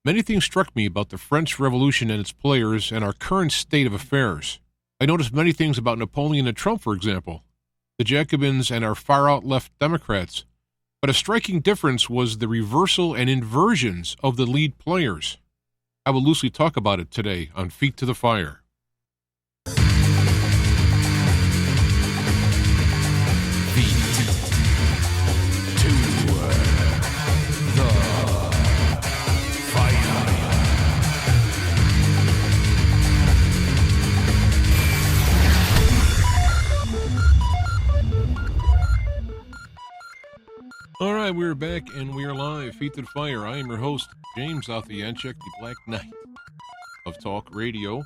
Many things struck me about the French Revolution and its players and our current state of affairs. I noticed many things about Napoleon and Trump, for example, the Jacobins and our far-out left Democrats. But a striking difference was the reversal and inversions of the lead players. I will loosely talk about it today on Feet to the Fire. All right, we're back and we are live. Feet to the Fire. I am your host, James Alfianchek, the Black Knight of Talk Radio.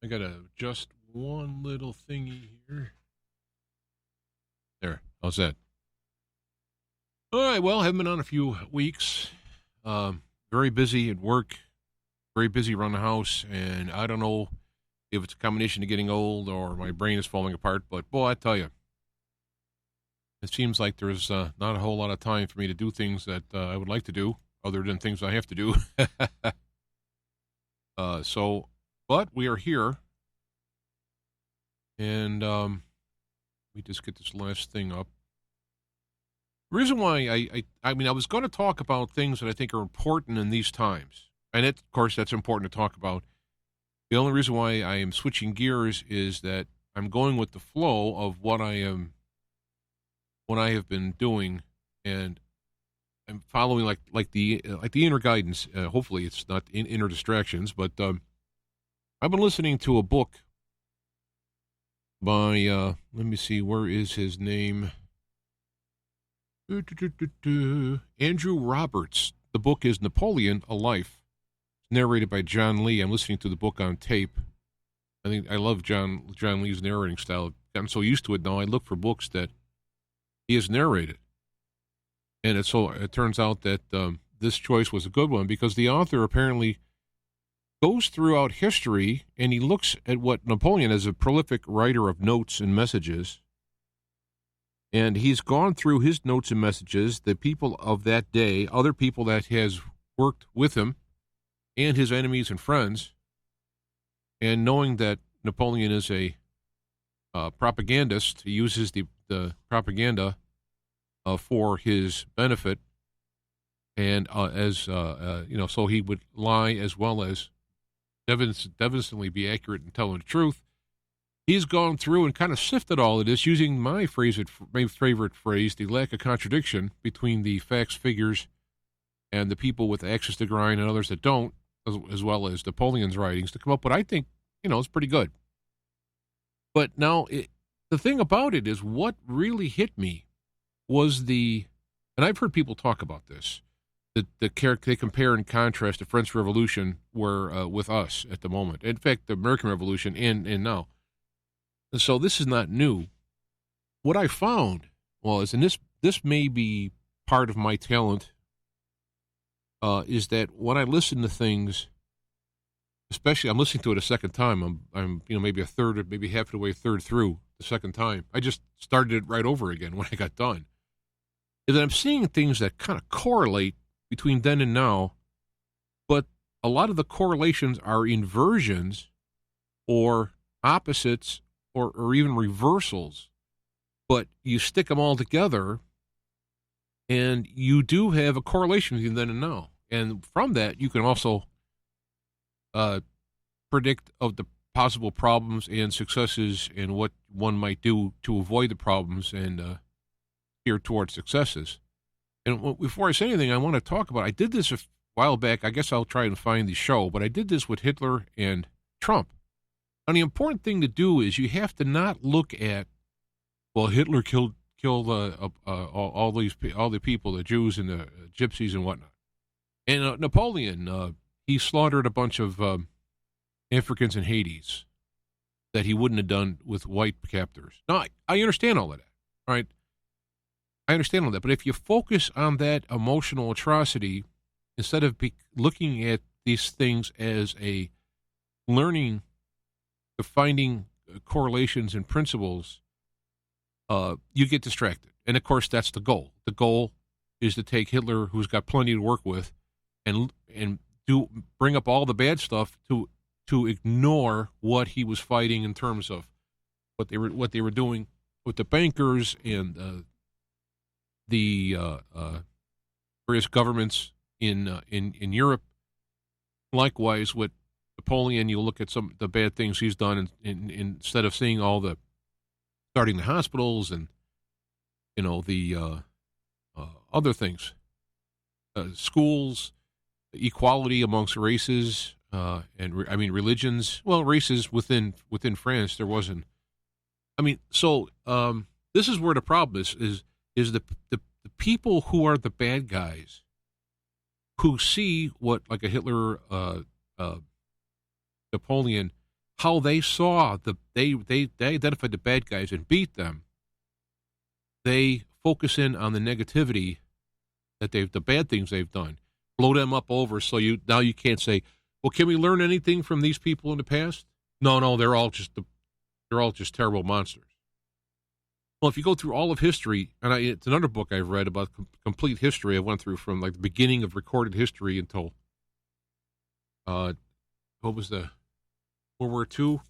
I got to adjust one little thingy here. There. How's that? All right, well, haven't been on a few weeks. Very busy at work, very busy around the house, and I don't know if it's a combination of getting old or my brain is falling apart, but boy, I tell you, it seems like there's not a whole lot of time for me to do things that I would like to do, other than things I have to do. But we are here, and let me just get this last thing up. The reason why I was going to talk about things that I think are important in these times, and of course that's important to talk about. The only reason why I am switching gears is that I'm going with the flow of what I have been doing, and I'm following like the inner guidance. Hopefully, it's not inner distractions, but I've been listening to a book by let me see, where is his name? Andrew Roberts. The book is Napoleon: A Life. It's narrated by John Lee. I'm listening to the book on tape. I think I love John Lee's narrating style. I've gotten so used to it now. I look for books that he has narrated. And it turns out that this choice was a good one because the author apparently goes throughout history and he looks at what Napoleon, as a prolific writer of notes and messages, and he's gone through his notes and messages, the people of that day, other people that has worked with him, and his enemies and friends, and knowing that Napoleon is a propagandist, he uses the propaganda for his benefit, and so he would lie as well as devastatingly be accurate and telling the truth. He's gone through and kind of sifted all of this using my favorite phrase, the lack of contradiction between the facts, figures, and the people with access to grind and others that don't, as well as Napoleon's writings, to come up with, I think, it's pretty good. But now, the thing about it is what really hit me was and I've heard people talk about this, they compare and contrast the French Revolution with us at the moment. In fact, the American Revolution and now. And so this is not new. What I found was, and this may be part of my talent, is that when I listen to things, especially I'm listening to it a second time, I'm maybe a third, maybe half of the way through the second time. I just started it right over again when I got done. Is that I'm seeing things that kind of correlate between then and now, but a lot of the correlations are inversions or opposites or even reversals, but you stick them all together and you do have a correlation between then and now. And from that, you can also predict of the possible problems and successes and what one might do to avoid the problems and steer towards successes. And before I say anything, I want to talk about, I did this a while back. I guess I'll try and find the show, but I did this with Hitler and Trump. And the important thing to do is you have to not look at, well, Hitler killed all the people, the Jews and the gypsies and whatnot. And Napoleon, he slaughtered a bunch of Africans in Hades that he wouldn't have done with white captors. Now, I understand all of that, right? I understand all that. But if you focus on that emotional atrocity, instead of looking at these things as a learning, finding correlations and principles, you get distracted. And, of course, that's the goal. The goal is to take Hitler, who's got plenty to work with, and do bring up all the bad stuff to ignore what he was fighting in terms of what they were doing with the bankers and the various governments in Europe. Likewise, with Napoleon, you look at some the bad things he's done, and instead of seeing all the starting the hospitals and the other things, schools, equality amongst races, religions. Well, races within France, there wasn't. This is where the problem is the people who are the bad guys, who see what, like a Hitler, Napoleon, how they saw they identified the bad guys and beat them. They focus in on the negativity that the bad things they've done, blow them up over. So now you can't say, well, can we learn anything from these people in the past? No, they're all just terrible monsters. Well, if you go through all of history, and it's another book I've read about complete history. I went through from like the beginning of recorded history until what was the World War II,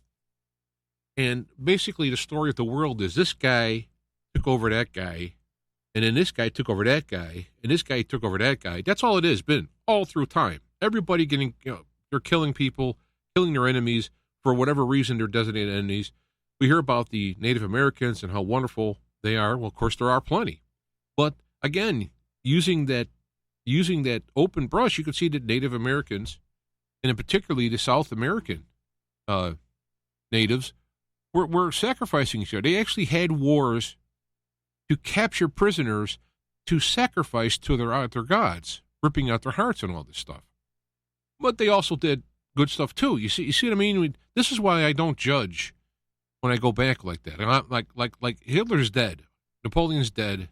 and basically the story of the world is this guy took over that guy, and then this guy took over that guy, and this guy took over that guy. That's all it has been all through time. Everybody getting, they're killing people, killing their enemies for whatever reason. They're designated enemies. We hear about the Native Americans and how wonderful they are. Well, of course, there are plenty. But again, using that open brush, you can see that Native Americans, and in particularly the South American natives, were sacrificing each other. They actually had wars to capture prisoners to sacrifice to their gods, ripping out their hearts and all this stuff. But they also did good stuff too. You see what I mean? This is why I don't judge when I go back like that. And like Hitler's dead, Napoleon's dead,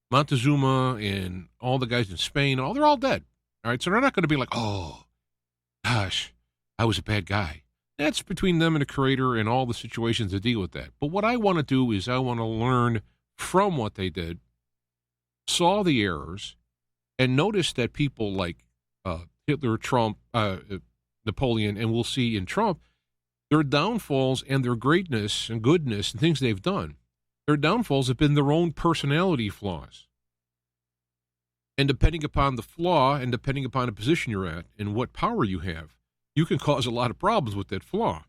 Montezuma and all the guys in Spain, they're all dead. All right, so they're not going to be like, oh, gosh, I was a bad guy. That's between them and the Creator and all the situations to deal with that. But what I want to do is I want to learn from what they did, saw the errors, and notice that people like Hitler, Trump, Napoleon, and we'll see in Trump, their downfalls and their greatness and goodness and things they've done, their downfalls have been their own personality flaws. And depending upon the flaw and depending upon the position you're at and what power you have, you can cause a lot of problems with that flaw.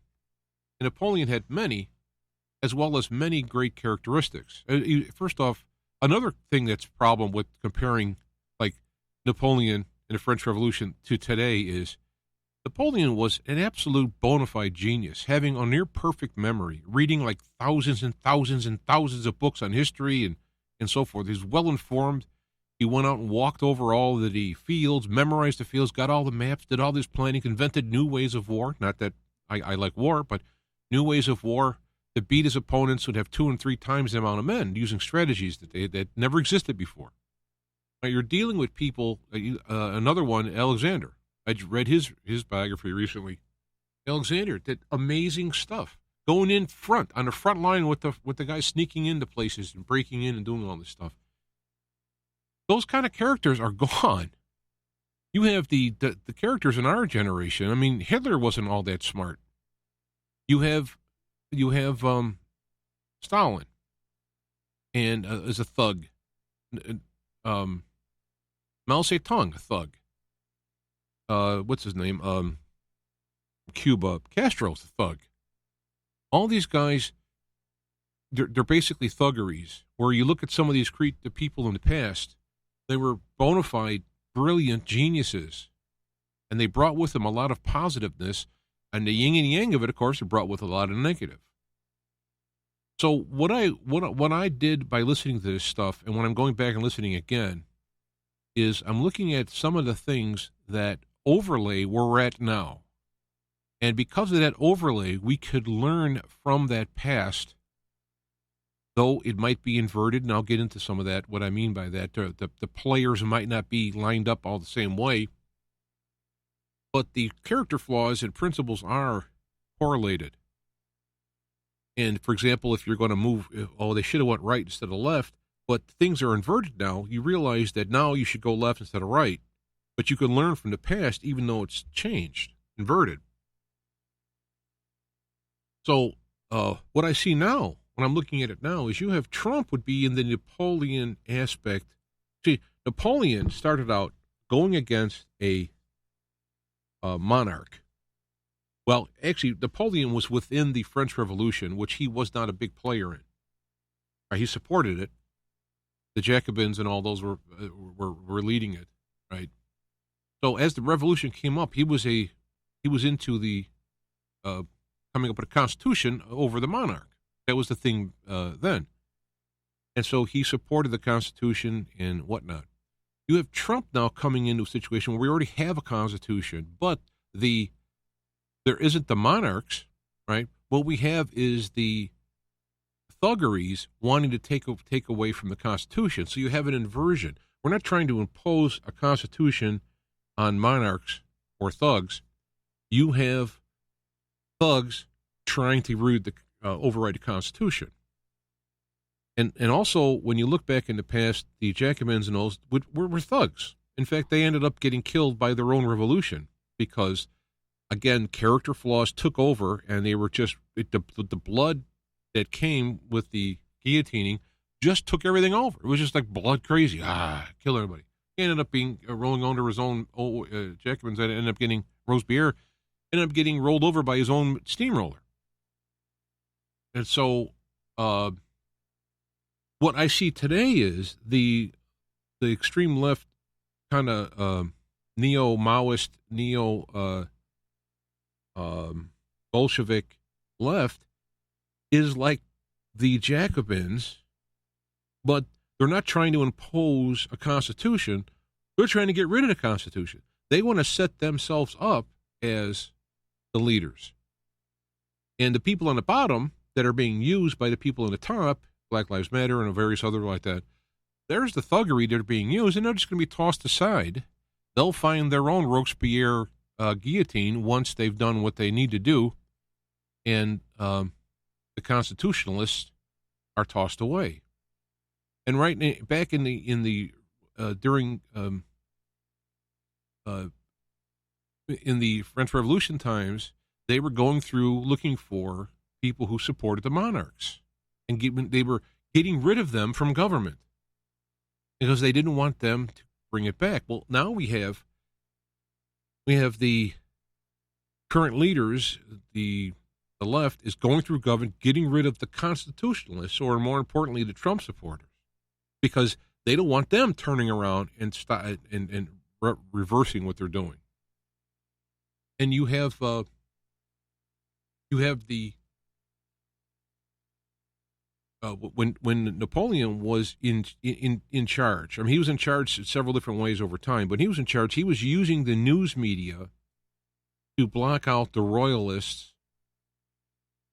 And Napoleon had many, as well as many great characteristics. First off, another thing that's a problem with comparing like Napoleon and the French Revolution to today is Napoleon was an absolute bona fide genius, having a near perfect memory, reading like thousands and thousands and thousands of books on history and so forth. He's well informed. He went out and walked over all of the fields, memorized the fields, got all the maps, did all this planning, invented new ways of war. Not that I like war, but new ways of war to beat his opponents would have 2 and 3 times the amount of men using strategies that never existed before. Now, you're dealing with people, another one, Alexander. I read his biography recently. Alexander did amazing stuff, going in front, on the front line with the guys sneaking into places and breaking in and doing all this stuff. Those kind of characters are gone. You have the characters in our generation. I mean, Hitler wasn't all that smart. You have Stalin, and as a thug, Mao Zedong, a thug. What's his name? Cuba, Castro's a thug. All these guys, they're basically thuggeries. Where you look at some of these the people in the past, they were bona fide, brilliant geniuses, and they brought with them a lot of positiveness, and the yin and yang of it, of course, it brought with a lot of negative. So what I did by listening to this stuff, and when I'm going back and listening again, is I'm looking at some of the things that overlay where we're at now. And because of that overlay, we could learn from that past, though it might be inverted, and I'll get into some of that, what I mean by that. The players might not be lined up all the same way, but the character flaws and principles are correlated. And, for example, if you're going to move, they should have went right instead of left, but things are inverted now, you realize that now you should go left instead of right. but you can learn from the past, even though it's changed, inverted. So what I see now, when I'm looking at it now, is you have Trump would be in the Napoleon aspect. See, Napoleon started out going against a monarch. Well, actually, Napoleon was within the French Revolution, which he was not a big player in. Right? He supported it. The Jacobins and all those were leading it, right? So as the revolution came up, he was into the coming up with a constitution over the monarch. That was the thing then, and so he supported the Constitution and whatnot. You have Trump now coming into a situation where we already have a constitution, but there isn't the monarchs, right? What we have is the thuggeries wanting to take away from the Constitution. So you have an inversion. We're not trying to impose a constitution on monarchs or thugs. You have thugs trying to override the Constitution. And also, when you look back in the past, the Jacobins and those were thugs. In fact, they ended up getting killed by their own revolution because, again, character flaws took over, and they were just the blood that came with the guillotining just took everything over. It was just like blood crazy. Kill everybody. He ended up being rolling under his own Jacobins, and ended up getting Robespierre, ended up getting rolled over by his own steamroller. And so what I see today is the extreme left kind of neo-Maoist, Bolshevik left is like the Jacobins, but they're not trying to impose a constitution. They're trying to get rid of the Constitution. They want to set themselves up as the leaders. And the people on the bottom that are being used by the people on the top, Black Lives Matter and various other like that, there's the thuggery that are being used, and they're just going to be tossed aside. They'll find their own Robespierre guillotine once they've done what they need to do, and the constitutionalists are tossed away. And back in the French Revolution times, they were going through looking for people who supported the monarchs, and they were getting rid of them from government because they didn't want them to bring it back. Well, now we have the current leaders, the left is going through government, getting rid of the constitutionalists, or more importantly, the Trump supporters, because they don't want them turning around and reversing what they're doing. And you have the when Napoleon was in charge. I mean, he was in charge in several different ways over time, but he was in charge. He was using the news media to block out the royalists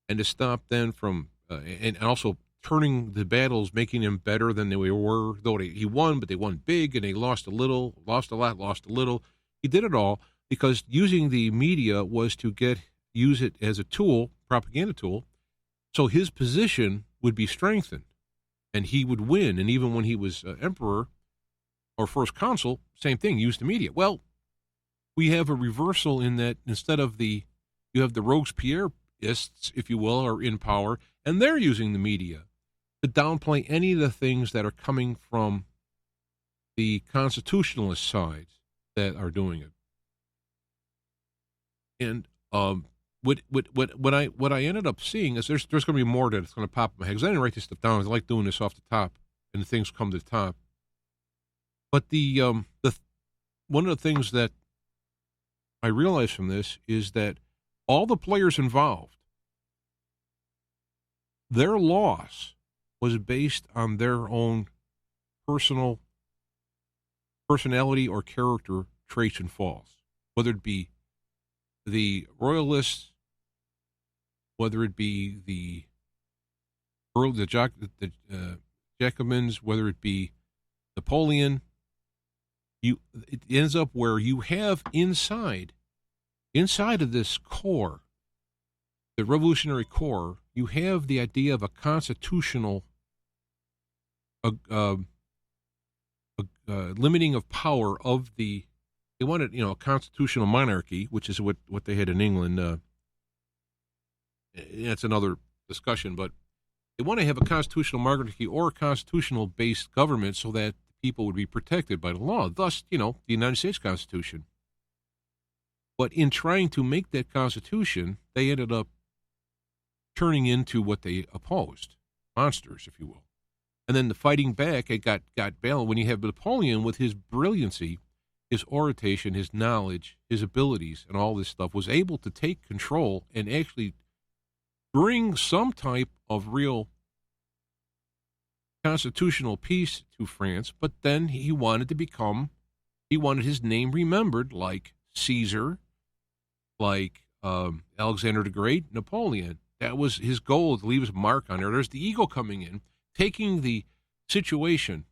and to stop them from, and also turning the battles, making them better than they were. Though he won, but they won big, and they lost a little, lost a lot, lost a little. He did it all because using the media was to use it as a tool, propaganda tool, so his position would be strengthened, and he would win. And even when he was emperor or first consul, same thing, used the media. Well, we have a reversal in that instead of you have the Robespierreists, if you will, are in power, and they're using the media to downplay any of the things that are coming from the constitutionalist sides that are doing it. And what I ended up seeing is there's going to be more that's going to pop in my head, because I didn't write this stuff down. I like doing this off the top, and the things come to the top. But one of the things that I realized from this is that all the players involved, their loss was based on their own personality or character traits and faults, whether it be the royalists, whether it be the Jacobins, whether it be Napoleon. It ends up where you have inside of this core, the revolutionary core, you have the idea of a constitutional limiting of power of the they wanted, a constitutional monarchy, which is what they had in England. That's another discussion, but they want to have a constitutional monarchy or a constitutional-based government so that people would be protected by the law. Thus, the United States Constitution. But in trying to make that Constitution, they ended up turning into what they opposed, monsters, if you will. And then the fighting back, it got balanced. When you have Napoleon with his brilliancy, his oration, his knowledge, his abilities, and all this stuff, was able to take control and actually bring some type of real constitutional peace to France. But then he wanted his name remembered like Caesar, like Alexander the Great, Napoleon. That was his goal, to leave his mark on there. There's the ego coming in, taking the situation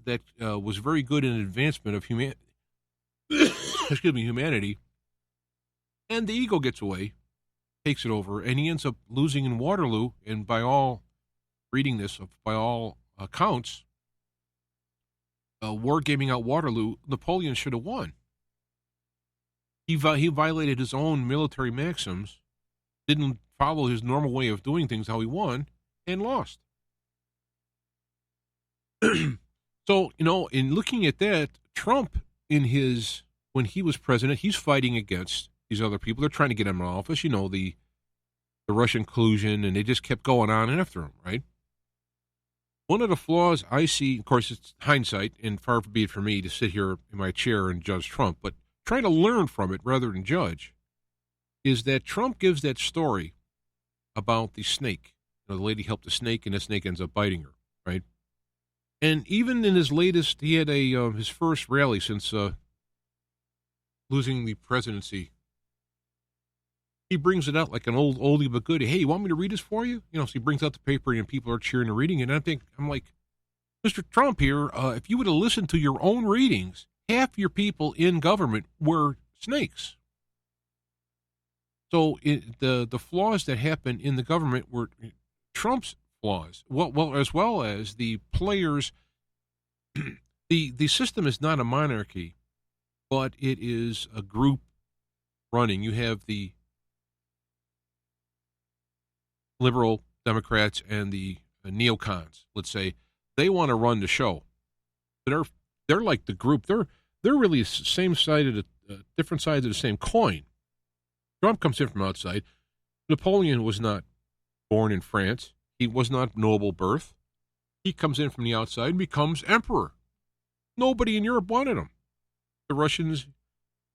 that was very good in advancement of humanity, and the ego gets away, takes it over, and he ends up losing in Waterloo. And by all accounts, wargaming out Waterloo, Napoleon should have won. He violated his own military maxims, didn't follow his normal way of doing things, how he won, and lost. So, in looking at that, Trump, when he was president, he's fighting against these other people. They're trying to get him in office, the Russian collusion, and they just kept going on after him, right? One of the flaws I see, of course, it's hindsight, and far be it for me to sit here in my chair and judge Trump, but try to learn from it rather than judge, is that Trump gives that story about the snake. The lady helped the snake, and the snake ends up biting her, right? And even in his latest, he had his first rally since losing the presidency. He brings it out like an oldie but goodie. Hey, you want me to read this for you? So he brings out the paper, and people are cheering and reading it. And I'm like, Mr. Trump here, if you would have listened to your own readings, half your people in government were snakes. So the flaws that happened in the government were Trump's flaws, well as well as the players. The system is not a monarchy, but it is a group running. You have the liberal Democrats and the neocons. Let's say they want to run the show. They're like the group. They're really same side of different sides of the same coin. Trump comes in from outside. Napoleon was not born in France. He was not noble birth. He comes in from the outside and becomes emperor. Nobody in Europe wanted him. The Russians,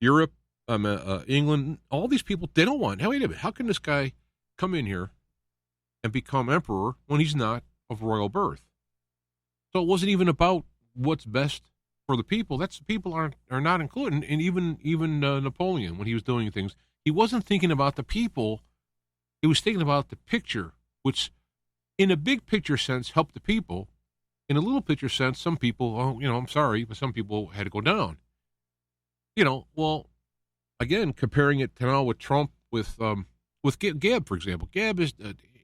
Europe, England, all these people, they don't want him. Wait a minute, how can this guy come in here and become emperor when he's not of royal birth? So it wasn't even about what's best for the people. That's the people are not included. And even Napoleon, when he was doing things, he wasn't thinking about the people. He was thinking about the picture, which in a big picture sense helped the people. In a little picture sense, some people, I'm sorry, but some people had to go down. Well, again, comparing it to now with Trump, with Gab, for example. Gab is,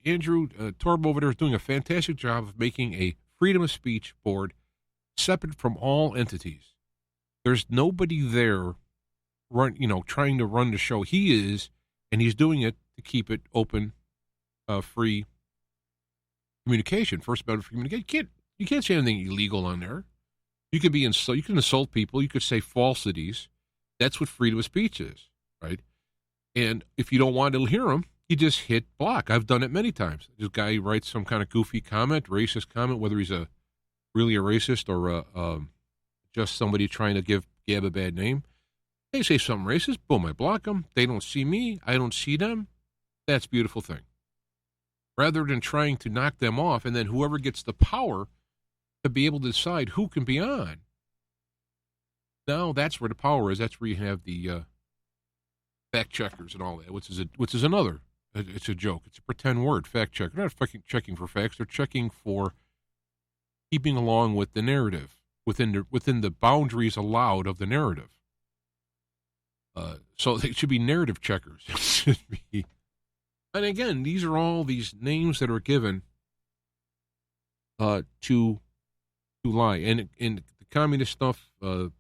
Andrew Torb over there is doing a fantastic job of making a freedom of speech board separate from all entities. There's nobody there trying to run the show. He is, and he's doing it to keep it open, free communication. First Amendment free communication. You can't say anything illegal on there. You can you can insult people. You could say falsities. That's what freedom of speech is, right? And if you don't want to hear them, you just hit block. I've done it many times. This guy writes some kind of goofy comment, racist comment, whether he's really a racist or just somebody trying to give Gab a bad name. They say something racist, boom, I block them. They don't see me. I don't see them. That's a beautiful thing. Rather than trying to knock them off, and then whoever gets the power to be able to decide who can be on. Now that's where the power is. That's where you have the fact checkers and all that, which is another. It's a joke. It's a pretend word, fact checker. They're not checking for facts. They're checking for keeping along with the narrative within the boundaries allowed of the narrative. So they should be narrative checkers. It should be. And again, these are all these names that are given to lie. And in the communist stuff, the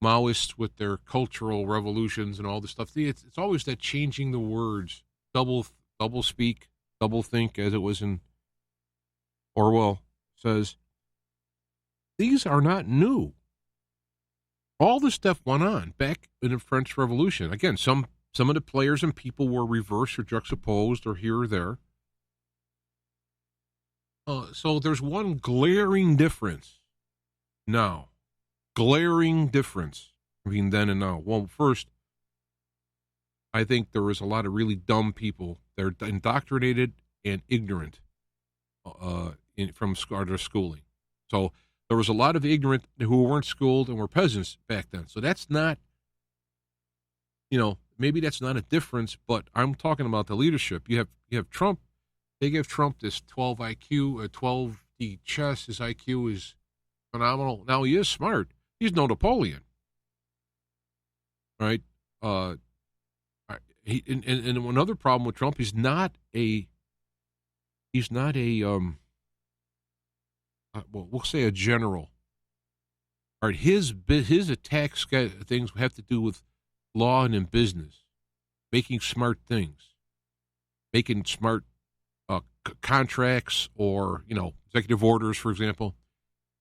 Maoists with their cultural revolutions and all this stuff. See, it's always that changing the words, double speak, double think, as it was in Orwell says. These are not new. All this stuff went on back in the French Revolution. Again, some of the players and people were reversed or juxtaposed or here or there. So there's one glaring difference now. Glaring difference between then and now. Well, first, I think there was a lot of really dumb people. They're indoctrinated and ignorant from their schooling. So there was a lot of ignorant who weren't schooled and were peasants back then. So that's not, maybe that's not a difference, but I'm talking about the leadership. You have Trump. They give Trump this 12 IQ, 12D chess. His IQ is phenomenal. Now, he is smart. He's no Napoleon, right? And another problem with Trump, he's not a we'll say a general. All right, his attack things have to do with law and in business, making smart things, making smart contracts or executive orders, for example.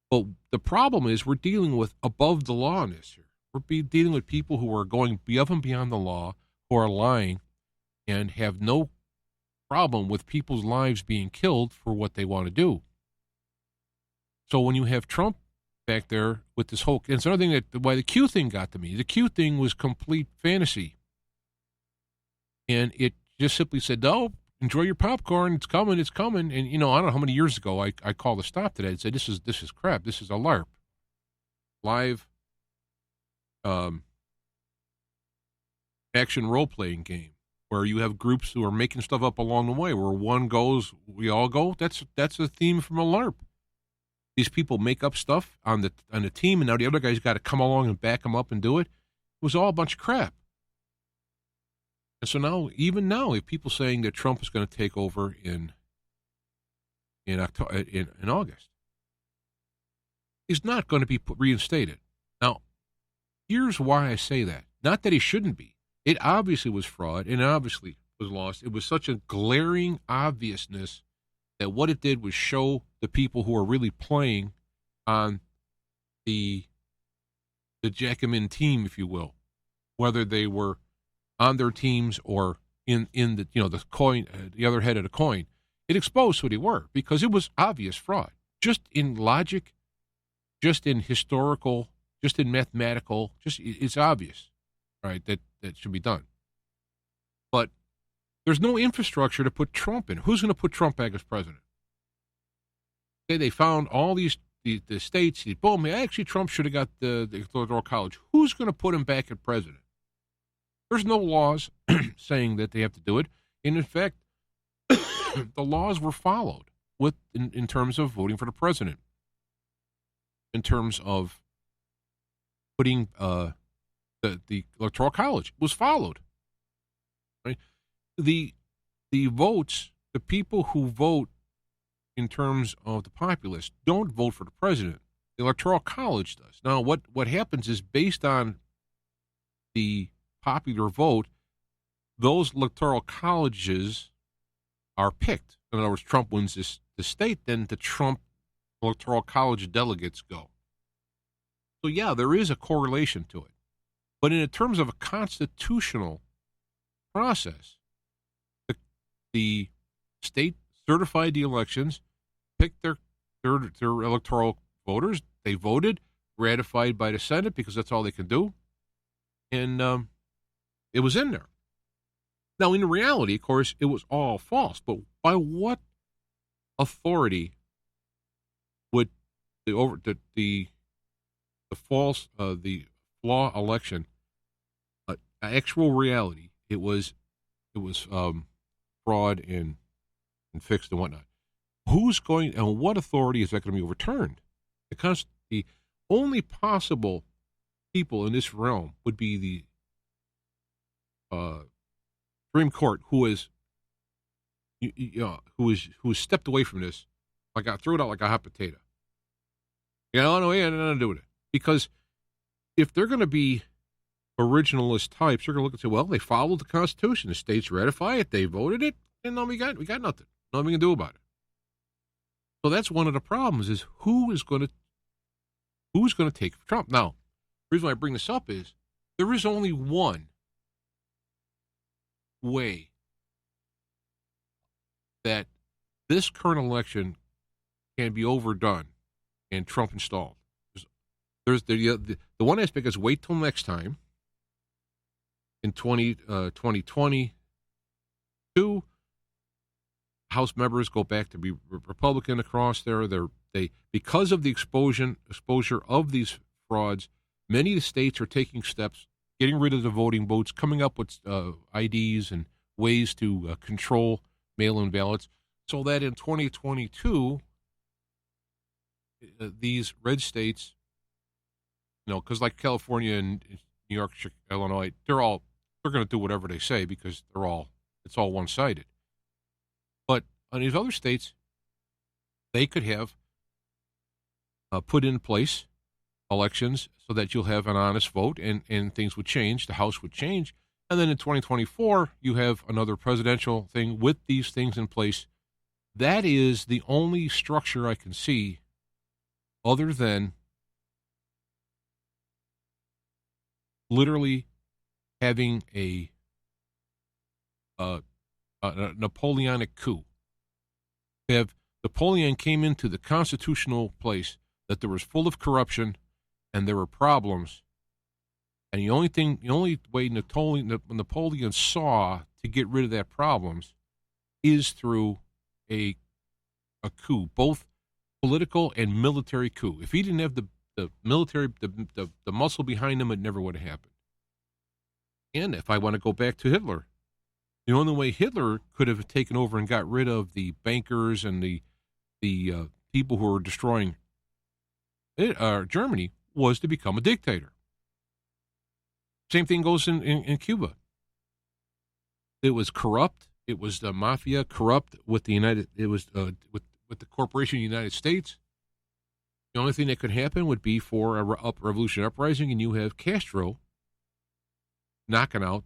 But the problem is we're dealing with above the law in this here. We're dealing with people who are going above and beyond the law, who are lying, and have no problem with people's lives being killed for what they want to do. So when you have Trump back there with this whole, and it's another thing why the Q thing got to me. The Q thing was complete fantasy. And it just simply said, no, enjoy your popcorn. It's coming. It's coming. And, I don't know how many years ago I called a stop to that and said, this is crap. This is a LARP. Live action role-playing game where you have groups who are making stuff up along the way. Where one goes, we all go. That's a theme from a LARP. These people make up stuff on the team, and now the other guy's got to come along and back them up and do it. It was all a bunch of crap. And so now, even now, if people saying that Trump is going to take over in August, he's not going to be reinstated. Now, here's why I say that. Not that he shouldn't be. It obviously was fraud, and obviously was lost. It was such a glaring obviousness that what it did was show the people who are really playing on the Jacobin team, if you will, whether they were on their teams or in the the coin, the other head of the coin. It exposed who they were because it was obvious fraud, just in logic, just in historical, just in mathematical. It's obvious, right? That should be done. But there's no infrastructure to put Trump in. Who's going to put Trump back as president? Okay, they found all the states. Boom, actually, Trump should have got the Electoral College. Who's going to put him back as president? There's no laws saying that they have to do it. And in fact, the laws were followed in terms of voting for the president, in terms of putting the Electoral College was followed. Right? The votes, the people who vote in terms of the populace don't vote for the president. The Electoral College does. Now, what happens is based on the popular vote, those electoral colleges are picked. In other words, Trump wins the state, then the Trump Electoral College delegates go. So, yeah, there is a correlation to it. But in terms of a constitutional process, the state certified the elections, picked their electoral voters. They voted, ratified by the Senate because that's all they can do. And it was in there. Now, in reality, of course, it was all false. But by what authority would the flaw election, actual reality? It was fraud and fixed and whatnot. Who's going and what authority is that going to be overturned? Because the only possible people in this realm would be the Supreme Court, who is stepped away from this, threw it out like a hot potato. No, we had nothing to do with it because if they're going to be originalist types, they're going to look and say, well, they followed the Constitution. The states ratify it. They voted it. And now we got nothing. Nothing we can do about it. So that's one of the problems is who's going to take Trump. Now, the reason why I bring this up is there is only one way that this current election can be overdone and Trump installed. There's the one aspect is wait till next time in 2022. House members go back to be Republican across there. They because of the exposure of these frauds, many of the states are taking steps, getting rid of the voting votes, coming up with IDs and ways to control mail-in ballots, so that in 2022, these red states, because like California and New York, Illinois, they're going to do whatever they say because it's all one-sided. But on these other states, they could have put in place elections so that you'll have an honest vote and things would change. The House would change. And then in 2024, you have another presidential thing with these things in place. That is the only structure I can see other than literally having a Napoleonic coup. Napoleon came into the constitutional place that there was full of corruption and there were problems, and the only way Napoleon saw to get rid of that problems is through a coup, both political and military coup. If he didn't have the military, the muscle behind him, it never would have happened. And if I want to go back to Hitler, the only way Hitler could have taken over and got rid of the bankers and the people who were destroying Germany was to become a dictator. Same thing goes in Cuba. It was corrupt. It was the mafia corrupt with the with the corporation United States. The only thing that could happen would be for a revolution uprising, and you have Castro knocking out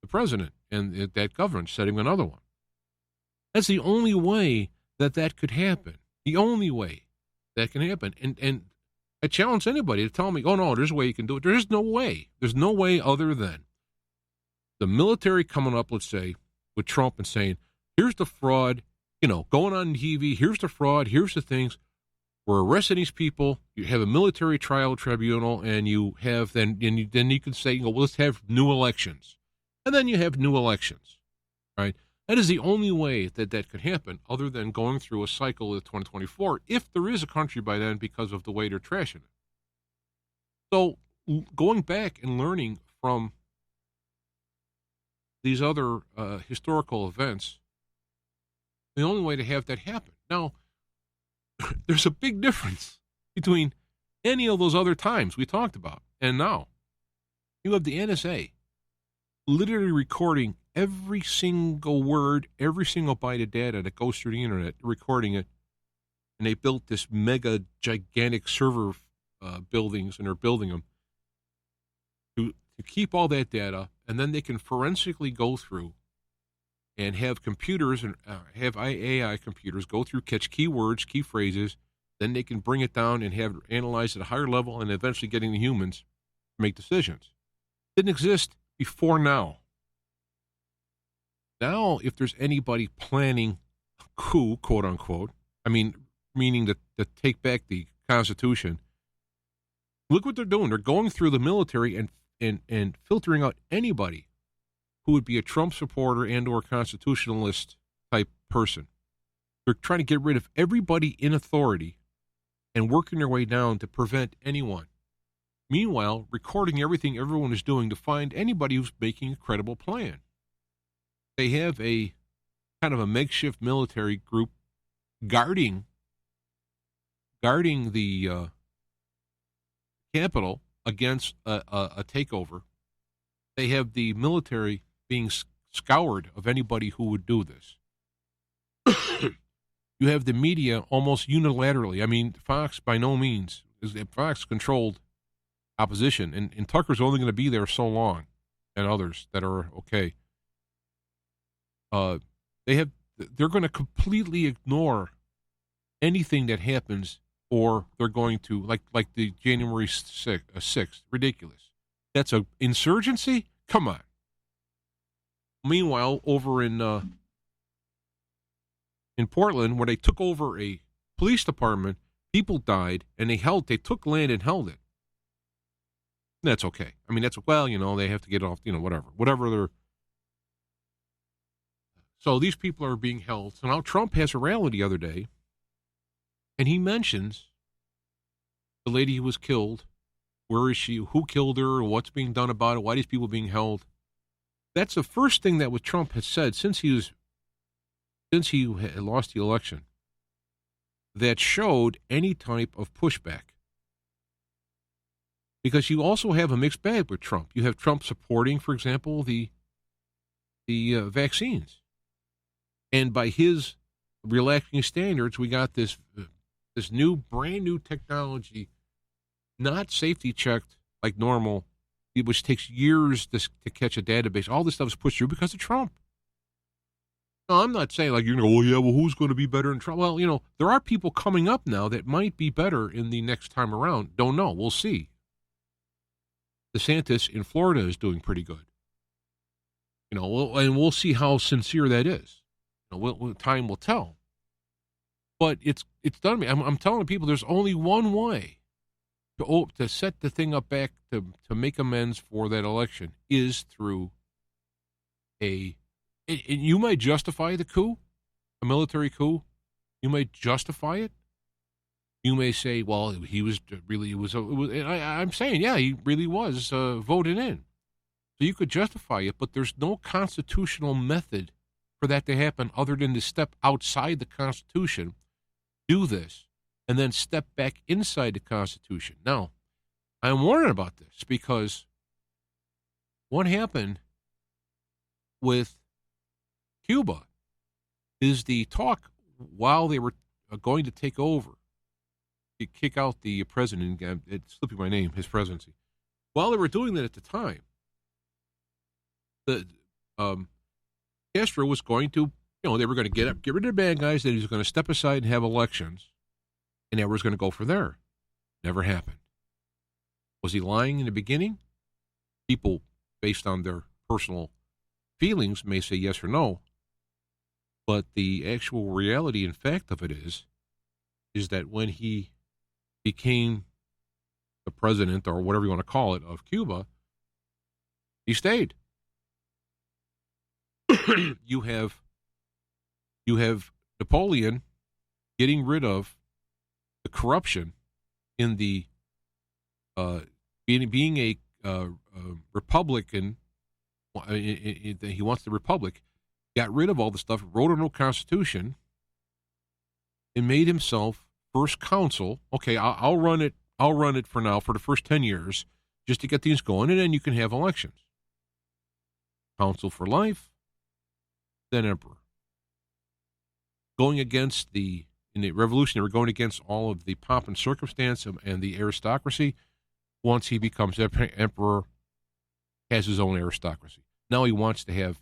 the president and that government, setting another one. That's the only way that could happen. The only way that can happen. And I challenge anybody to tell me, oh, no, there's a way you can do it. There is no way. There's no way other than the military coming up, let's say, with Trump and saying, here's the fraud, going on TV, here's the fraud, here's the things. We're arresting these people. You have a military trial tribunal, and you have then you can say, well, let's have new elections. And then you have new elections, right? That is the only way that could happen other than going through a cycle of 2024, if there is a country by then because of the way they're trashing it. So going back and learning from these other historical events, the only way to have that happen. Now, there's a big difference between any of those other times we talked about and now. You have the NSA literally recording every single word, every single byte of data that goes through the internet, recording it, and they built this mega gigantic server buildings, and they're building them to keep all that data, and then they can forensically go through and have computers and have AI computers go through, catch keywords, key phrases, then they can bring it down and have it analyzed at a higher level, and eventually getting the humans to make decisions. Didn't exist before now. Now, if there's anybody planning a coup, quote unquote, meaning to take back the Constitution, look what they're doing. They're going through the military and filtering out anybody who would be a Trump supporter and or constitutionalist type person. They're trying to get rid of everybody in authority and working their way down to prevent anyone. Meanwhile, recording everything everyone is doing to find anybody who's making a credible plan. They have a kind of a makeshift military group guarding the Capitol against a takeover. They have the military being scoured of anybody who would do this. You have the media almost unilaterally. Fox by no means. Fox controlled opposition, and Tucker's only going to be there so long, and others that are okay. They're going to completely ignore anything that happens, or they're going to like the January 6th, ridiculous. That's a insurgency. Come on. Meanwhile, over in Portland, where they took over a police department, people died, and they took land and held it. That's okay. I mean, they have to get off, whatever they're. So these people are being held. So now Trump has a rally the other day, and he mentions the lady who was killed. Where is she? Who killed her? What's being done about it? Why are these people being held? That's the first thing that what Trump has said since he had lost the election that showed any type of pushback. Because you also have a mixed bag with Trump. You have Trump supporting, for example, the vaccines. And by his relaxing standards, we got this brand new technology, not safety checked like normal, which takes years to catch a database. All this stuff is pushed through because of Trump. No, I'm not saying who's going to be better than Trump? Well, there are people coming up now that might be better in the next time around. Don't know. We'll see. DeSantis in Florida is doing pretty good. And we'll see how sincere that is. Time will tell. But it's done me. I'm telling people there's only one way to set the thing up back to make amends for that election is through and you might justify the coup, a military coup. You might justify it. You may say, well, he was really, I'm saying, yeah, he really was voted in. So you could justify it, but there's no constitutional method for that to happen other than to step outside the Constitution, do this, and then step back inside the Constitution. Now, I'm warning about this because what happened with Cuba is the talk while they were going to take over, to kick out the president, it's slipping my name, his presidency. While they were doing that at the time, Castro was going to, they were going to get rid of the bad guys, that he was going to step aside and have elections, and that was going to go from there. Never happened. Was he lying in the beginning? People, based on their personal feelings, may say yes or no, but the actual reality and fact of it is that when he became the president, or whatever you want to call it, of Cuba, he stayed. You have Napoleon getting rid of the corruption in the being a Republican. He wants the Republic. Got rid of all the stuff, wrote a new constitution, and made himself first consul. Okay, I'll run it. I'll run it for now for the first 10 years, just to get things going, and then you can have elections. Consul for life, then emperor. Going against in the revolution, they were going against all of the pomp and circumstance and the aristocracy. Once he becomes emperor, has his own aristocracy. Now he wants to have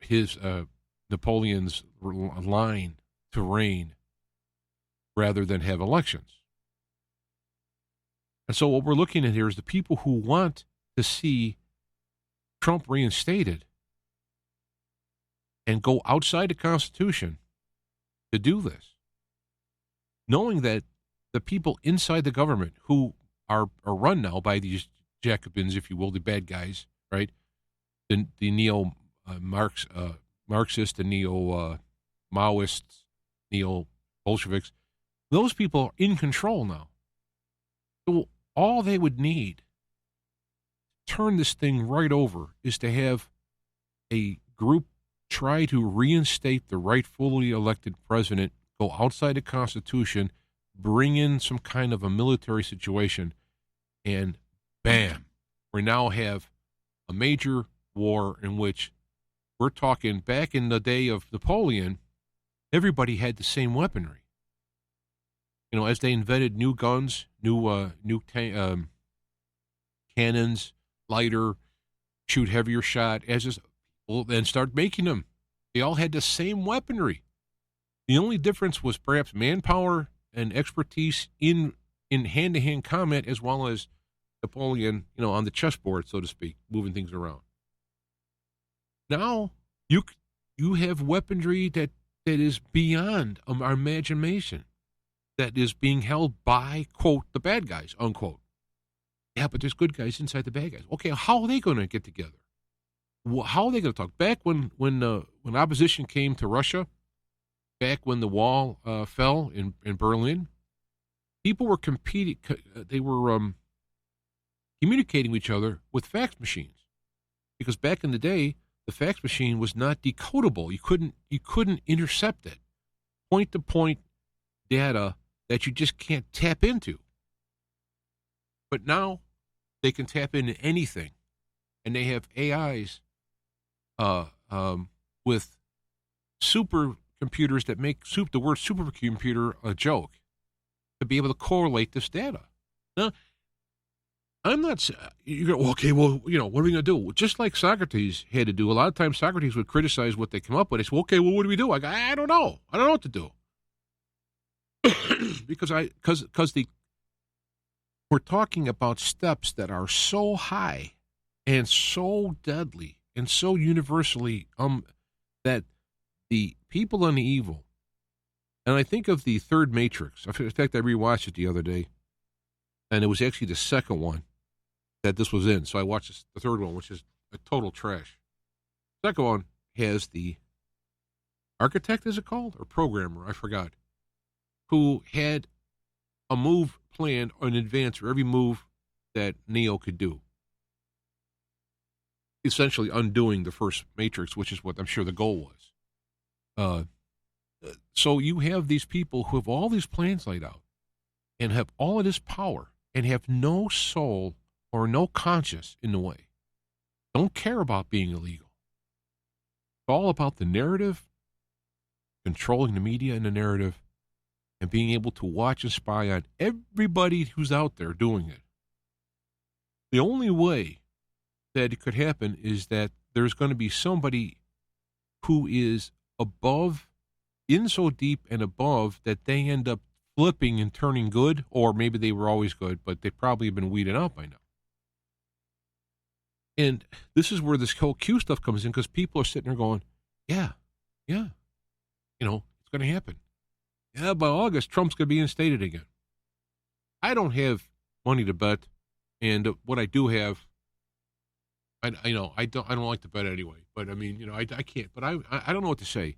his Napoleon's line to reign rather than have elections. And so what we're looking at here is the people who want to see Trump reinstated and go outside the Constitution to do this, knowing that the people inside the government who are run now by these Jacobins, if you will, the bad guys, right? The Marxist and neo-Maoists, neo-Bolsheviks, those people are in control now. So all they would need to turn this thing right over is to have a group try to reinstate the rightfully elected president, go outside the Constitution, bring in some kind of a military situation, and bam, we now have a major war in which we're talking back in the day of Napoleon, everybody had the same weaponry. As they invented new guns, new cannons, lighter, shoot heavier shot, as is, well, then start making them. They all had the same weaponry. The only difference was perhaps manpower and expertise in hand-to-hand combat, as well as Napoleon, on the chessboard, so to speak, moving things around. Now you have weaponry that is beyond our imagination, that is being held by, quote, the bad guys, unquote. Yeah, but there's good guys inside the bad guys. Okay, how are they going to get together? How are they going to talk? Back when opposition came to Russia, back when the wall fell in Berlin, people were competing. They were communicating with each other with fax machines, because back in the day, the fax machine was not decodable. You couldn't intercept it. Point to point data that you just can't tap into. But now they can tap into anything, and they have AIs with supercomputers that make the word supercomputer a joke, to be able to correlate this data. Now, I'm not. You go, okay, well, what are we going to do? Just like Socrates had to do. A lot of times, Socrates would criticize what they come up with. He said, well, okay, well, what do we do? I go, I don't know. I don't know what to do. because we're talking about steps that are so high and so deadly and so universally that the people on the evil, and I think of the third Matrix. In fact, I rewatched it the other day, and it was actually the second one that this was in. So I watched the third one, which is a total trash. The second one has the architect, is it called, or programmer? I forgot. Who had a move planned in advance for every move that Neo could do. Essentially undoing the first Matrix, which is what I'm sure the goal was. So you have these people who have all these plans laid out and have all of this power and have no soul or no conscience in the way. Don't care about being illegal. It's all about the narrative, controlling the media and the narrative, and being able to watch and spy on everybody who's out there doing it. The only way that it could happen is that there's going to be somebody who is above, in so deep and above, that they end up flipping and turning good, or maybe they were always good, but they probably have been weeded out by now. And this is where this whole Q stuff comes in, because people are sitting there going, yeah, it's going to happen. Yeah, by August, Trump's going to be instated again. I don't have money to bet, and what I do have, I don't like to bet anyway. But I mean, I can't. But I don't know what to say.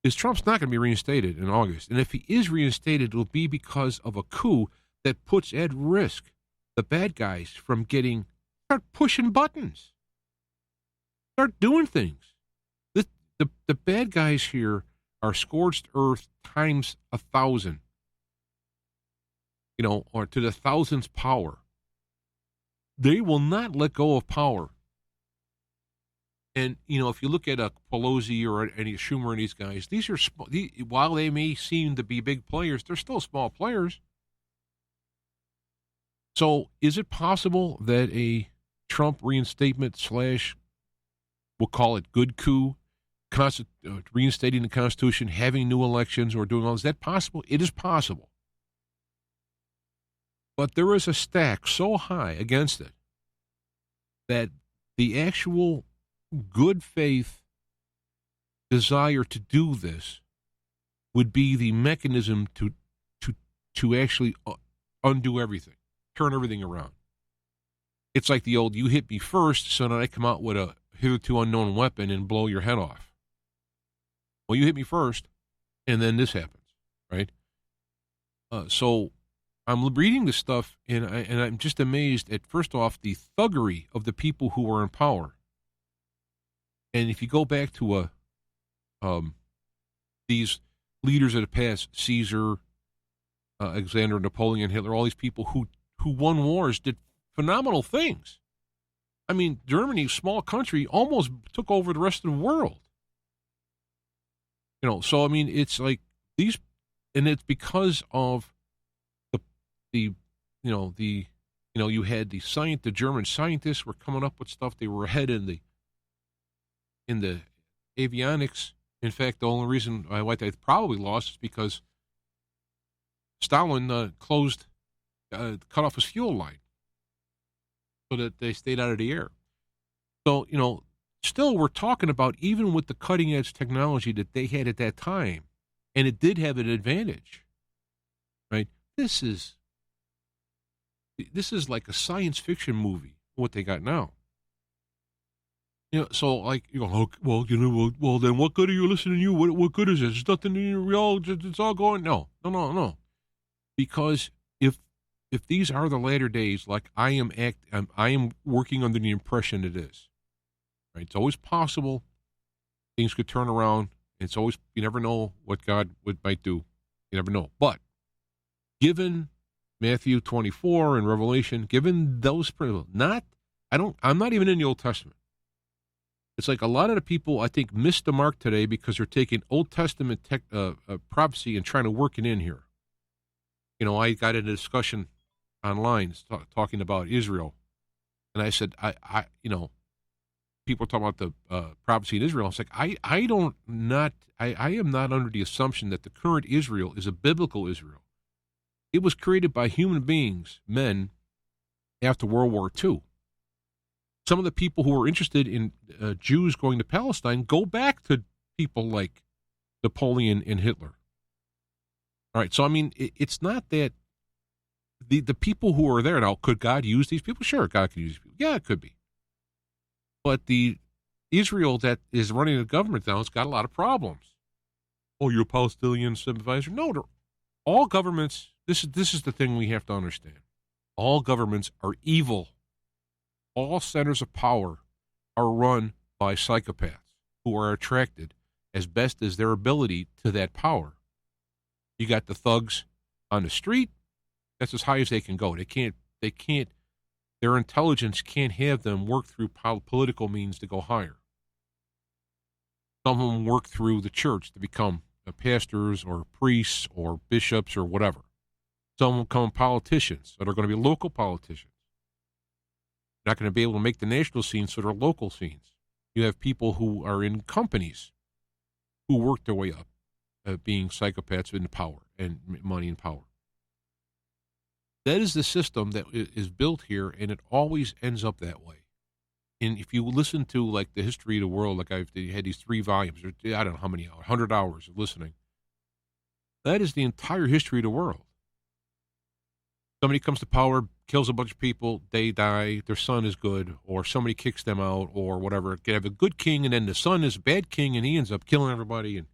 Is Trump's not going to be reinstated in August, and if he is reinstated, it'll be because of a coup that puts at risk the bad guys from start pushing buttons, start doing things. The bad guys here are scorched earth times 1,000, or to the thousandth power. They will not let go of power. And, if you look at a Pelosi or any Schumer and these guys, these are, while they may seem to be big players, they're still small players. So is it possible that a Trump reinstatement / we'll call it good coup, reinstating the Constitution, having new elections, or doing all this, is that possible? It is possible. But there is a stack so high against it that the actual good faith desire to do this would be the mechanism to actually undo everything, turn everything around. It's like the old, you hit me first, so then I come out with a hitherto unknown weapon and blow your head off. Well, you hit me first, and then this happens, right? So I'm reading this stuff, and I'm just amazed at, first off, the thuggery of the people who are in power. And if you go back to these leaders of the past, Caesar, Alexander, Napoleon, Hitler, all these people who won wars, did phenomenal things. I mean, Germany, small country, almost took over the rest of the world. So I mean, it's like these, and it's because of the You had the German scientists were coming up with stuff. They were ahead in the avionics. In fact, the only reason why they probably lost is because Stalin cut off his fuel line so that they stayed out of the air. So, still we're talking about, even with the cutting edge technology that they had at that time, and it did have an advantage, right? This is like a science fiction movie, what they got now. So like, oh, well, then what good are you listening to you? What good is it? There's nothing real. It's all going. No. Because if these are the latter days, like I am working under the impression it is, right? It's always possible things could turn around. It's always, you never know what God might do. You never know. But given Matthew 24 and Revelation, given those principles, I'm not even in the Old Testament. It's like a lot of the people, I think, miss the mark today because they're taking Old Testament prophecy and trying to work it in here. I got in a discussion online talking about Israel, and I said, people are talking about the prophecy in Israel. It's like, I am not under the assumption that the current Israel is a biblical Israel. It was created by human beings, men, after World War II. Some of the people who are interested in Jews going to Palestine go back to people like Napoleon and Hitler. All right, so I mean, it's not that the people who are there now, could God use these people? Sure, God could use these people. Yeah, it could be. But the Israel that is running the government now has got a lot of problems. Oh, you're a Palestinian sympathizer? No, all governments, this is the thing we have to understand. All governments are evil. All centers of power are run by psychopaths who are attracted as best as their ability to that power. You got the thugs on the street. That's as high as they can go. They can't, their intelligence can't have them work through political means to go higher. Some of them work through the church to become pastors or priests or bishops or whatever. Some will become politicians that are going to be local politicians. Not going to be able to make the national scenes, so they're local scenes. You have people who are in companies who work their way up, being psychopaths in power and money and power. That is the system that is built here, and it always ends up that way. And if you listen to, like, the history of the world, like I've had these 3 volumes, or I don't know how many hours, 100 hours of listening, that is the entire history of the world. Somebody comes to power, kills a bunch of people, they die, their son is good, or somebody kicks them out, or whatever. They have a good king, and then the son is a bad king, and he ends up killing everybody. And,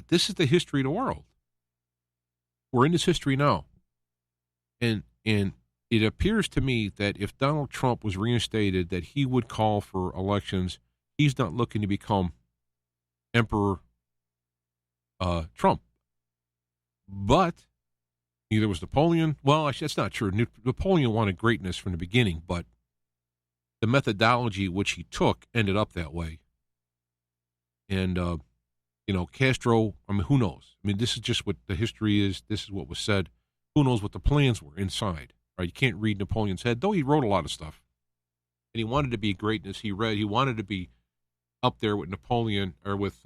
this is the history of the world. We're in this history now. And it appears to me that if Donald Trump was reinstated, that he would call for elections. He's not looking to become Emperor Trump. But neither was Napoleon. Well, that's not true. Napoleon wanted greatness from the beginning, but the methodology which he took ended up that way. And, Castro, I mean, who knows? I mean, this is just what the history is. This is what was said. Who knows what the plans were inside, right? You can't read Napoleon's head, though he wrote a lot of stuff. And he wanted to be greatness. He wanted to be up there with Napoleon or with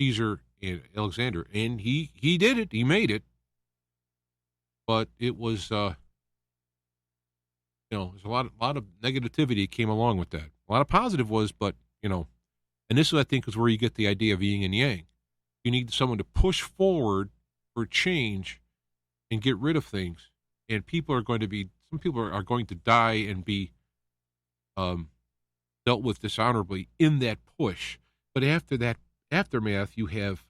Caesar and Alexander. And he did it. He made it. But it was, there's a lot of negativity came along with that. A lot of positive was, but, and this, I think, is where you get the idea of yin and yang. You need someone to push forward for change and get rid of things. And some people are going to die and be dealt with dishonorably in that push. But after that aftermath, you have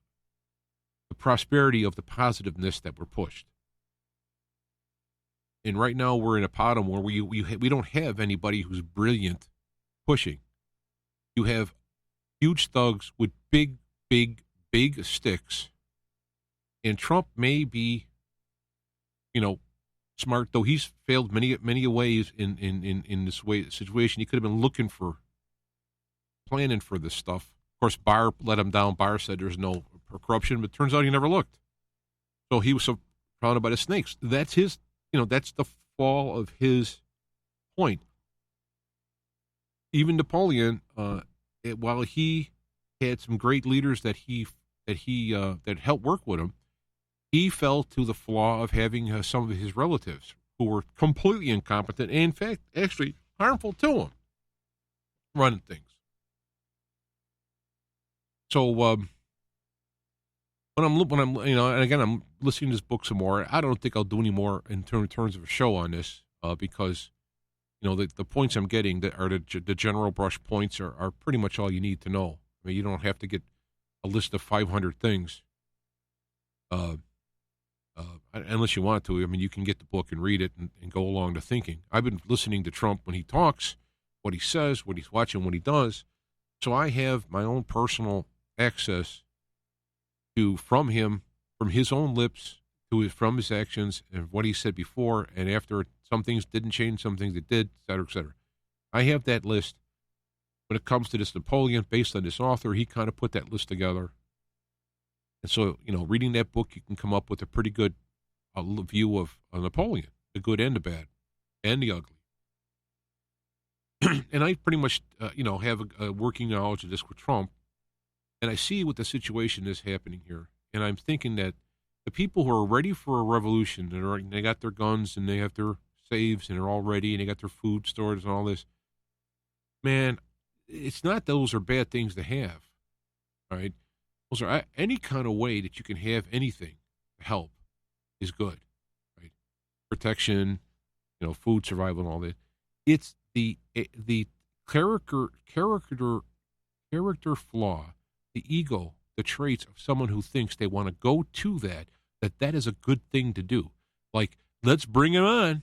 the prosperity of the positiveness that were pushed. And right now we're in a bottom where we don't have anybody who's brilliant pushing. You have huge thugs with big sticks. And Trump may be, smart, though he's failed many ways in this situation. He could have been planning for this stuff. Of course, Barr let him down. Barr said there's no corruption, but it turns out he never looked. So he was surrounded by the snakes. That's his that's the fall of his point. Even Napoleon, while he had some great leaders that helped work with him, he fell to the flaw of having some of his relatives who were completely incompetent and, in fact, actually harmful to him running things. So when I'm and again I'm listening to this book some more. I don't think I'll do any more in terms of a show on this because the points I'm getting that are the general brush points are pretty much all you need to know. I mean, you don't have to get a list of 500 things. Unless you want to. I mean, you can get the book and read it and go along to thinking. I've been listening to Trump when he talks, what he says, what he's watching, what he does. So I have my own personal access to from him, from his own lips, from his actions, and what he said before and after. Some things didn't change, some things it did, et cetera, et cetera. I have that list. When it comes to this Napoleon, based on this author, he kind of put that list together. And so, reading that book, you can come up with a pretty good view of Napoleon, the good and the bad, and the ugly. And I pretty much, have a working knowledge of this with Trump, and I see what the situation is happening here. And I'm thinking that the people who are ready for a revolution, and they got their guns, and they have their saves, and they're all ready, and they got their food stores and all this, man, it's not those are bad things to have, right? Those are any kind of way that you can have anything to help is good, right? Protection, food, survival, and all that. It's the character flaw, the ego, the traits of someone who thinks they want to go to that is a good thing to do. Like, let's bring him on,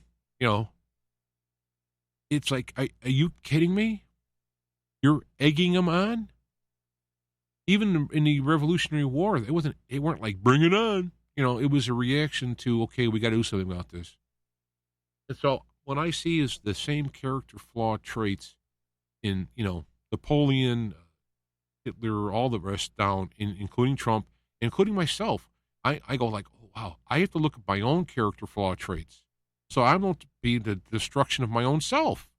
It's like, are you kidding me? You're egging him on? Even in the Revolutionary War, they weren't like, bring it on. It was a reaction to, okay, we got to do something about this. And so what I see is the same character flaw traits in, Napoleon, Hitler, all the rest down, including Trump, including myself. I go like, oh, wow, I have to look at my own character flaw traits so I won't be the destruction of my own self.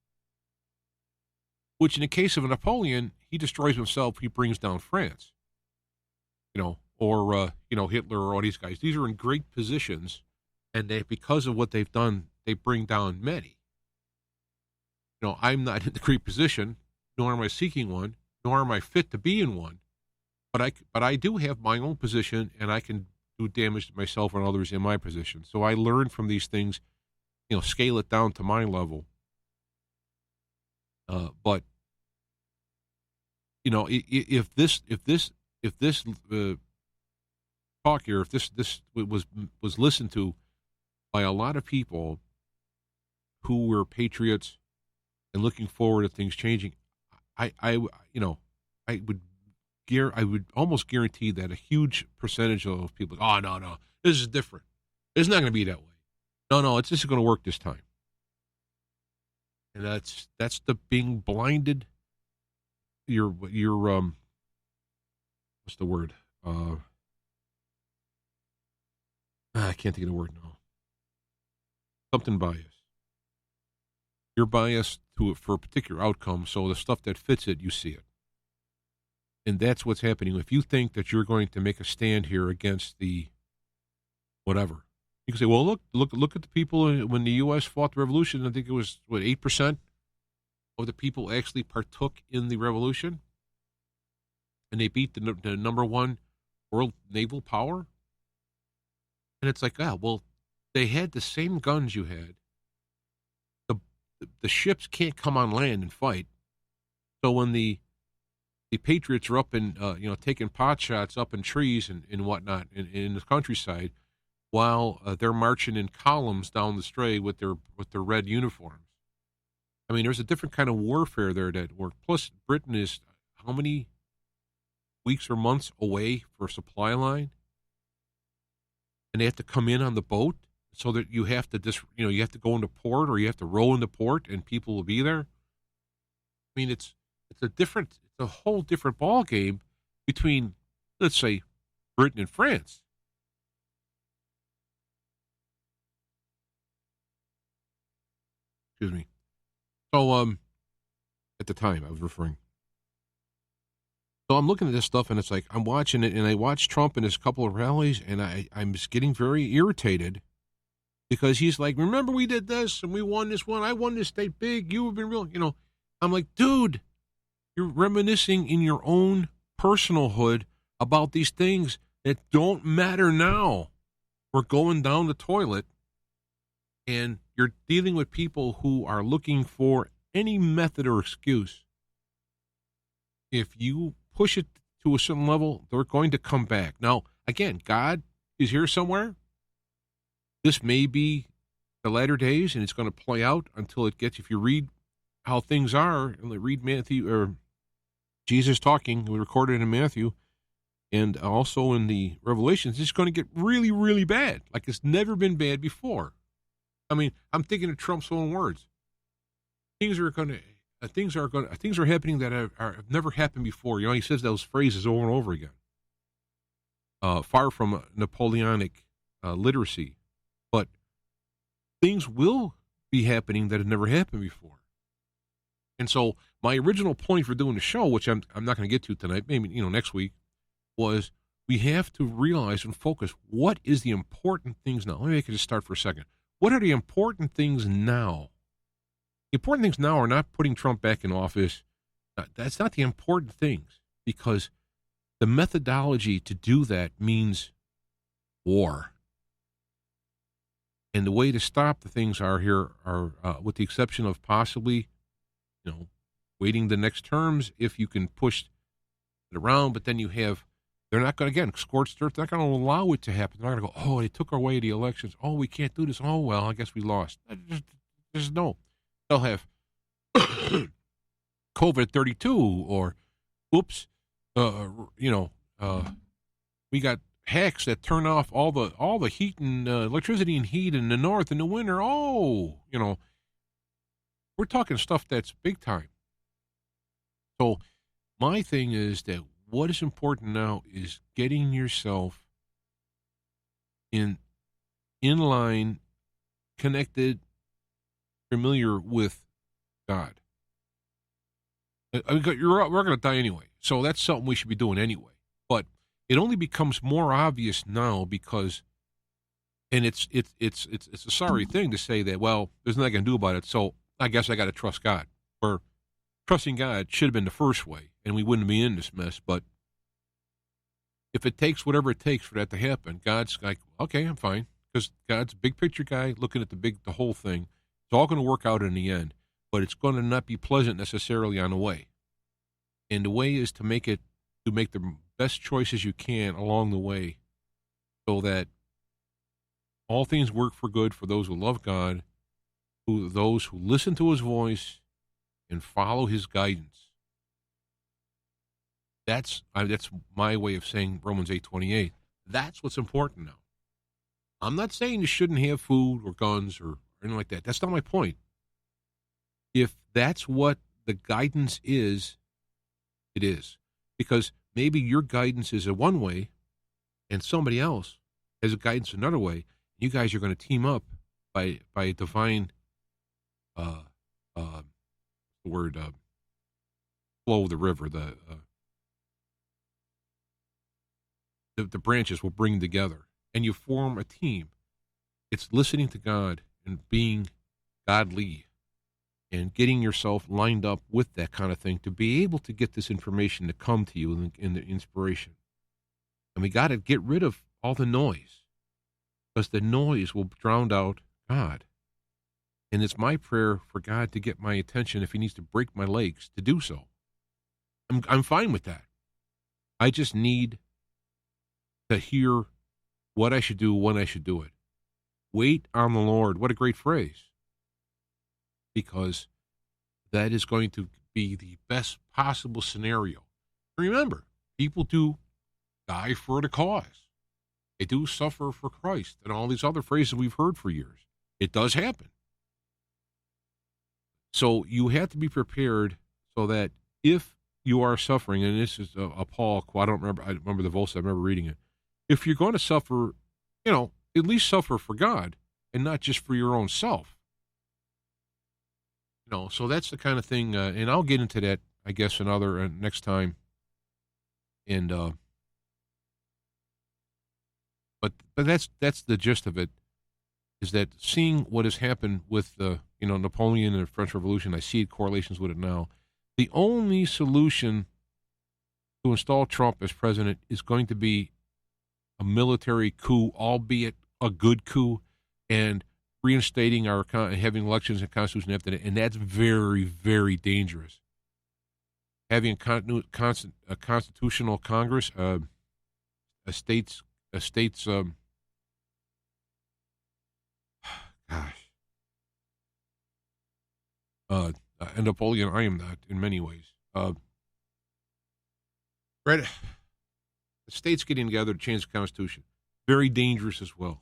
Which, in the case of Napoleon, he destroys himself. He brings down France, or Hitler or all these guys. These are in great positions, and because of what they've done, they bring down many. I'm not in the great position, nor am I seeking one, nor am I fit to be in one. But I do have my own position, and I can do damage to myself and others in my position. So I learn from these things, scale it down to my level. But if this talk here, if this was listened to by a lot of people who were patriots and looking forward to things changing, I would almost guarantee that a huge percentage of people, oh no, this is different. It's not going to be that way. No, it's just going to work this time. And that's the being blinded. Your what's the word? I can't think of the word now. Something bias. You're biased for a particular outcome, so the stuff that fits it, you see it. And that's what's happening. If you think that you're going to make a stand here against the whatever, you can say, well, look at the people when the U.S. fought the revolution. I think it was, 8% of the people actually partook in the revolution, and they beat the number one world naval power. And it's like, well, they had the same guns you had. The ships can't come on land and fight. So when the patriots are up and taking pot shots up in trees and whatnot in the countryside, while they're marching in columns down the street with their red uniforms. I mean, there's a different kind of warfare there that works. Plus, Britain is how many weeks or months away for a supply line, and they have to come in on the boat so that you have to you have to go into port or you have to row into port and people will be there. I mean, it's a whole different ball game between, let's say, Britain and France. Excuse me. So, at the time I was referring. So I'm looking at this stuff, and it's like I'm watching it, and I watched Trump in his couple of rallies, and I'm just getting very irritated because he's like, remember we did this, and we won this one. I won this state big. You have been real, I'm like, dude, you're reminiscing in your own personalhood about these things that don't matter now. We're going down the toilet, and you're dealing with people who are looking for any method or excuse. If you push it to a certain level, they're going to come back. Now, again, God is here somewhere. This may be the latter days, and it's going to play out until it gets, if you read how things are, and read Matthew, or Jesus talking, we recorded in Matthew, and also in the Revelations, it's going to get really, really bad. Like it's never been bad before. I mean, I'm thinking of Trump's own words. Things are happening that have never happened before. He says those phrases over and over again. Far from Napoleonic literacy, but things will be happening that have never happened before. And so my original point for doing the show, which I'm not going to get to tonight, maybe next week, was we have to realize and focus what is the important things now. Let me just start for a second. What are the important things now? The important things now are not putting Trump back in office. That's not the important things, because the methodology to do that means war. And the way to stop the things are, with the exception of possibly, waiting the next terms, if you can push it around, but then they're not going to, again, scorched earth, they're not going to allow it to happen. They're not going to go, they took away the elections. Oh, we can't do this. Oh, well, I guess we lost. There's no. They'll have COVID-32 or, oops, we got hacks that turn off all the heat and electricity and heat in the north in the winter. Oh, we're talking stuff that's big time. So my thing is that what is important now is getting yourself in line, connected, familiar with God. We're going to die anyway, so that's something we should be doing anyway. But it only becomes more obvious now because, and it's a sorry thing to say that, well, there's nothing I can do about it, so I guess I got to trust God. Or trusting God should have been the first way, and we wouldn't be in this mess. But if it takes whatever it takes for that to happen, God's like, okay, I'm fine, because God's a big picture guy looking at the whole thing. It's all going to work out in the end, but it's going to not be pleasant necessarily on the way. And the way is to make the best choices you can along the way, so that all things work for good for those who love God, those who listen to his voice and follow his guidance. That's my way of saying Romans 8:28. That's what's important now. I'm not saying you shouldn't have food or guns or anything like that. That's not my point. If that's what the guidance is, it is. Because maybe your guidance is a one way and somebody else has a guidance another way. You guys are going to team up by a divine flow of the river. The branches will bring together, and you form a team. It's listening to God and being godly and getting yourself lined up with that kind of thing to be able to get this information to come to you in the inspiration. And we got to get rid of all the noise, because the noise will drown out God. And it's my prayer for God to get my attention if he needs to break my legs to do so. I'm fine with that. I just need to hear what I should do when I should do it. Wait on the Lord. What a great phrase. Because that is going to be the best possible scenario. Remember, people do die for the cause. They do suffer for Christ, and all these other phrases we've heard for years. It does happen. So you have to be prepared so that if you are suffering, and this is a Paul quote, I remember the verse, I remember reading it. If you're going to suffer, at least suffer for God and not just for your own self. So that's the kind of thing, and I'll get into that, I guess, another next time. And but that's the gist of it. Is that seeing what has happened with the Napoleon and the French Revolution? I see correlations with it now. The only solution to install Trump as president is going to be a military coup, albeit a good coup, and reinstating having elections and constitution after that, and that's very, very dangerous. Having a constitutional Congress, a states, gosh, and Napoleon, I am not in many ways. Right, the states getting together to change the Constitution, very dangerous as well.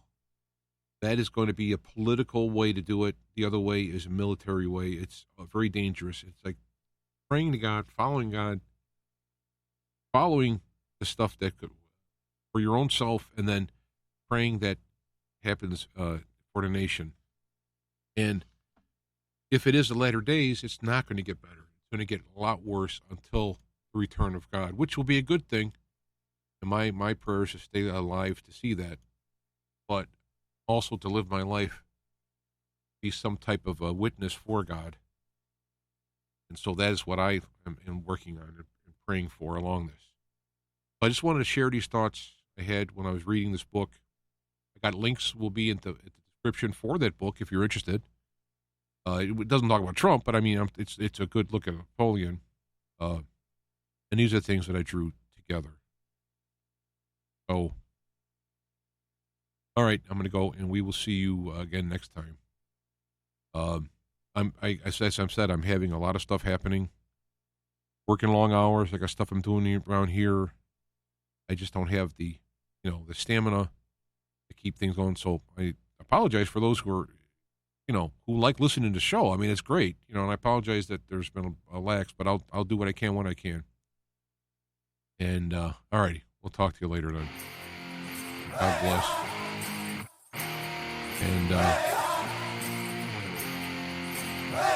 That is going to be a political way to do it. The other way is a military way. It's very dangerous. It's like praying to God, following the stuff that could for your own self, and then praying that happens for the nation. And if it is the latter days, it's not going to get better. It's going to get a lot worse until the return of God, which will be a good thing. And my prayers is to stay alive to see that, but also to live my life, be some type of a witness for God. And so that is what I am working on and praying for along this. I just wanted to share these thoughts I had when I was reading this book. I got links will be at the description for that book if you're interested. It doesn't talk about Trump, but I mean, it's a good look at Napoleon. And these are things that I drew together. So, all right, I'm going to go, and we will see you again next time. As I said, I'm having a lot of stuff happening. Working long hours. I got stuff I'm doing around here. I just don't have the stamina to keep things going. So I apologize for those who are, who like listening to the show. I mean, it's great, and I apologize that there's been a lax, but I'll do what I can when I can. And all righty, we'll talk to you later then. God bless. And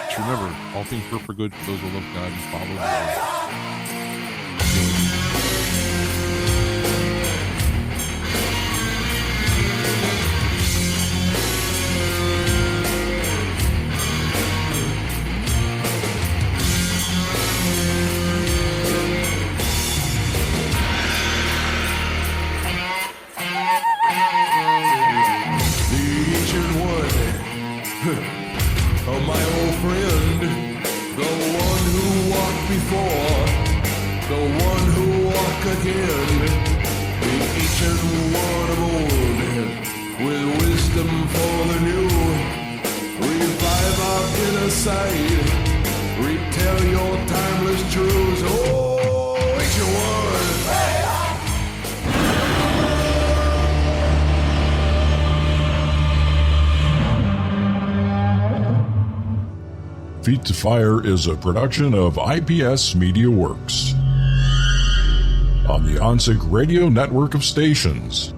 just remember, all things work for good for those who love God and follow God. Oh, my old friend, the one who walked before, the one who walked again, the ancient one of old, with wisdom for the new. Revive our inner sight, retell your timeless truths. Oh, ancient one. Feet to Fire is a production of IPS Media Works on the OnSig Radio network of stations.